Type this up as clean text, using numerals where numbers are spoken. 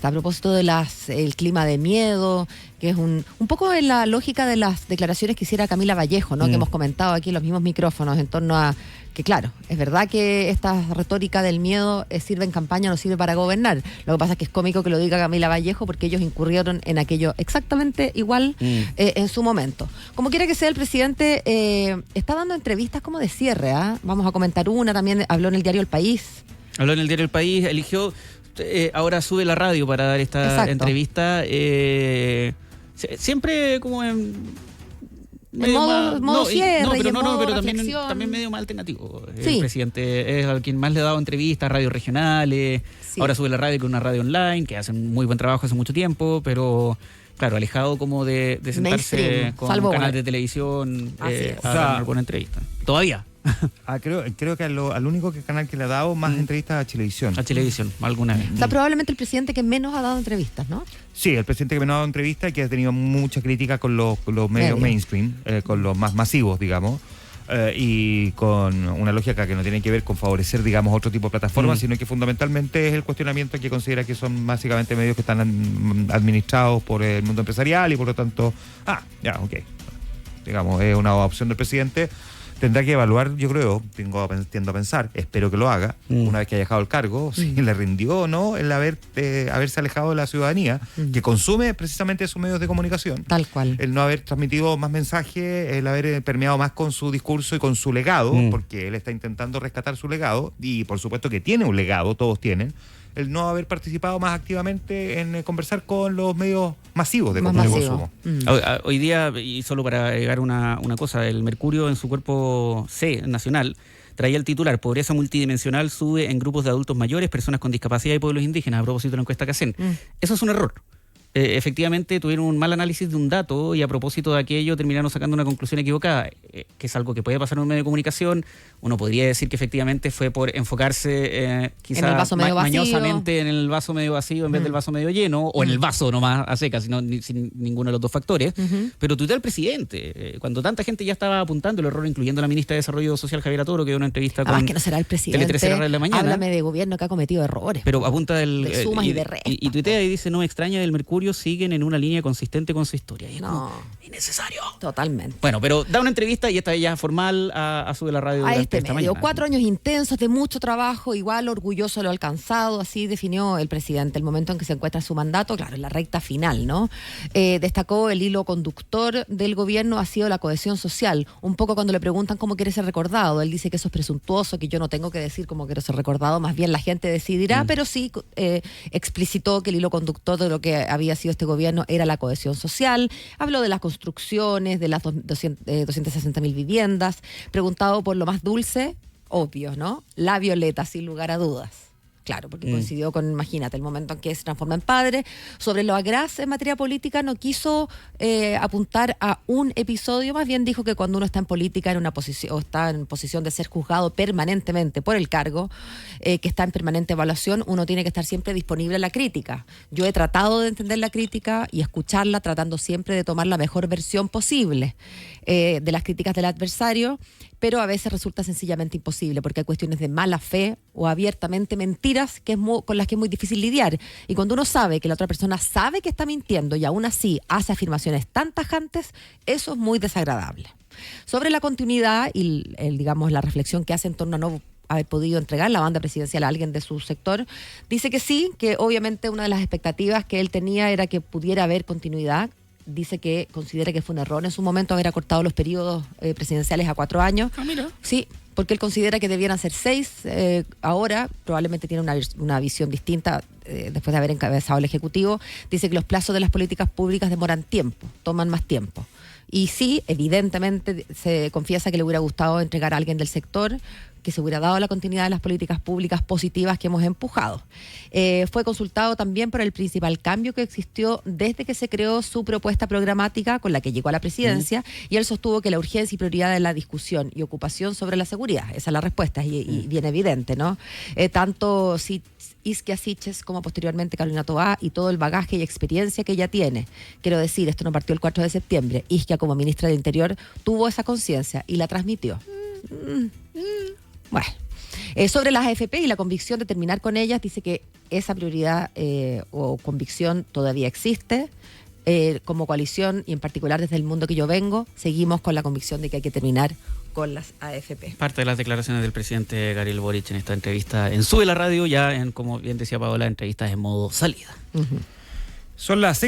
A propósito de el clima de miedo, que es un poco en la lógica de las declaraciones que hiciera Camila Vallejo, ¿no? Que hemos comentado aquí en los mismos micrófonos en torno a que, claro, es verdad que esta retórica del miedo sirve en campaña, no sirve para gobernar. Lo que pasa es que es cómico que lo diga Camila Vallejo porque ellos incurrieron en aquello exactamente igual en su momento. Como quiera que sea, el presidente está dando entrevistas como de cierre, ¿ah? Vamos a comentar una, también habló en el diario El País. Habló en el diario El País, eligió... ahora sube la radio para dar esta entrevista. Siempre como en modo cierre, pero también medio más alternativo. Sí. El presidente es al quien más le ha dado entrevistas, radios regionales. Sí. Ahora sube la radio con una radio online, que hacen muy buen trabajo hace mucho tiempo, pero claro, alejado como de sentarse con un canal de televisión a dar alguna entrevista. Todavía. Creo que al único canal que le ha dado más entrevistas a Chilevisión. A Chilevisión, alguna vez. O sea, probablemente el presidente que menos ha dado entrevistas, ¿no? Sí, el presidente que menos ha dado entrevistas y que ha tenido mucha crítica con los medios mainstream, con los más masivos, digamos, y con una lógica que no tiene que ver con favorecer, digamos, otro tipo de plataformas, sino que fundamentalmente es el cuestionamiento que considera que son básicamente medios que están administrados por el mundo empresarial y por lo tanto, digamos, es una opción del presidente. Tendrá que evaluar, yo creo, tiendo a pensar, espero que lo haga, una vez que haya dejado el cargo, si le rindió o no el haberse alejado de la ciudadanía, que consume precisamente sus medios de comunicación. Tal cual. El no haber transmitido más mensajes, el haber permeado más con su discurso y con su legado, porque él está intentando rescatar su legado, y por supuesto que tiene un legado, todos tienen, el no haber participado más activamente en conversar con los medios masivos de consumo. Hoy día, y solo para agregar una cosa, el Mercurio en su cuerpo C nacional traía el titular: pobreza multidimensional sube en grupos de adultos mayores, personas con discapacidad y pueblos indígenas, a propósito de la encuesta que hacen. Eso es un error. Efectivamente tuvieron un mal análisis de un dato y a propósito de aquello terminaron sacando una conclusión equivocada, que es algo que puede pasar en un medio de comunicación. Uno podría decir que efectivamente fue por enfocarse quizás mañosamente en el vaso medio vacío en vez del vaso medio lleno, o en el vaso nomás a secas, sin ninguno de los dos factores. Pero tuitea el presidente, cuando tanta gente ya estaba apuntando el error, incluyendo la ministra de Desarrollo Social, Javiera Toro, que dio una entrevista con que no será el presidente, Tele 13 de la mañana. Háblame de gobierno que ha cometido errores. Pero apunta de sumas y de restas. Y tuitea y dice: no me extraña, del Mercurio siguen en una línea consistente con su historia. Y es innecesario. Totalmente. Bueno, pero da una entrevista y esta ya formal a Sube la Radio. A este medio. 4 años intensos de mucho trabajo, igual orgulloso de lo alcanzado, así definió el presidente el momento en que se encuentra en su mandato, claro, en la recta final, ¿no? Destacó el hilo conductor del gobierno ha sido la cohesión social. Un poco cuando le preguntan cómo quiere ser recordado, él dice que eso es presuntuoso, que yo no tengo que decir cómo quiero ser recordado, más bien la gente decidirá, pero sí explicitó que el hilo conductor de lo que había sido este gobierno era la cohesión social. Habló de las construcciones, de las 260.000 viviendas, preguntado por lo más dulce, obvio, ¿no? La Violeta, sin lugar a dudas. Claro, porque coincidió con, imagínate, el momento en que se transforma en padre. Sobre lo agraz en materia política no quiso apuntar a un episodio, más bien dijo que cuando uno está en política está en posición de ser juzgado permanentemente por el cargo, que está en permanente evaluación, uno tiene que estar siempre disponible a la crítica. Yo he tratado de entender la crítica y escucharla, tratando siempre de tomar la mejor versión posible de las críticas del adversario, pero a veces resulta sencillamente imposible porque hay cuestiones de mala fe o abiertamente mentiras con las que es muy difícil lidiar. Y cuando uno sabe que la otra persona sabe que está mintiendo y aún así hace afirmaciones tan tajantes, eso es muy desagradable. Sobre la continuidad y digamos la reflexión que hace en torno a no haber podido entregar la banda presidencial a alguien de su sector, dice que sí, que obviamente una de las expectativas que él tenía era que pudiera haber continuidad. Dice que considera que fue un error en su momento haber acortado los periodos presidenciales a 4 años. Mira. Sí, porque él considera que debieran ser 6. Ahora probablemente tiene una visión distinta después de haber encabezado el Ejecutivo. Dice que los plazos de las políticas públicas demoran tiempo, toman más tiempo. Y sí, evidentemente se confiesa que le hubiera gustado entregar a alguien del sector que se hubiera dado la continuidad de las políticas públicas positivas que hemos empujado. Fue consultado también por el principal cambio que existió desde que se creó su propuesta programática con la que llegó a la presidencia, y él sostuvo que la urgencia y prioridad de la discusión y ocupación sobre la seguridad, esa es la respuesta, y bien evidente, ¿no? Tanto Isquia Siches como posteriormente Carolina Toá y todo el bagaje y experiencia que ella tiene. Quiero decir, esto no partió el 4 de septiembre. Isquia, como ministra del Interior, tuvo esa conciencia y la transmitió. Bueno, Sobre las AFP y la convicción de terminar con ellas, dice que esa prioridad o convicción todavía existe. Como coalición y en particular desde el mundo que yo vengo, seguimos con la convicción de que hay que terminar con las AFP. Parte de las declaraciones del presidente Gabriel Boric en esta entrevista en Sube la Radio, ya en, como bien decía Paola, entrevistas en modo salida. Son las